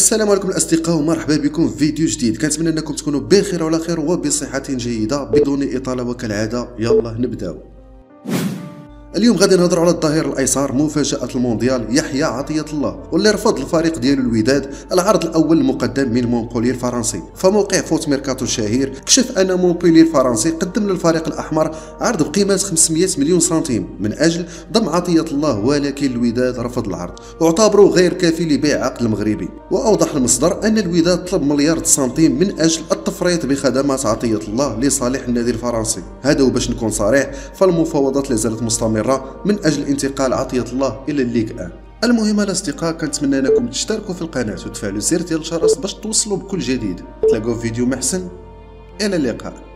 السلام عليكم الاصدقاء ومرحبا بكم في فيديو جديد. كنتمنى انكم تكونوا بخير وعلى خير وبصحه جيده. بدون اطاله وكالعاده يلا نبداو. اليوم غادي نهضروا على الظهير الايسر مفاجاه المونديال يحيى عطيه الله، واللي رفض الفريق ديالو الوداد العرض الاول المقدم من مونبولييه الفرنسي. فموقع فوت ميركاتو الشهير كشف ان مونبولييه الفرنسي قدم للفريق الاحمر عرض بقيمه 500 مليون سنتيم من اجل ضم عطيه الله، ولكن الوداد رفض العرض واعتبره غير كافي لبيع عقد المغربي. واوضح المصدر ان الوداد طلب مليار سنتيم من اجل التفريط بخدمات عطيه الله لصالح النادي الفرنسي. هذا وباش نكون صريح، فالمفاوضات لازالت مستمره من اجل انتقال عطيه الله الى الليغ 1. المهم الاصدقاء، كنتمنى انكم تشتركوا في القناه وتفعلوا زر ديال الجرس باش توصلوا بكل جديد. تلاقوا في فيديو محسن، الى اللقاء.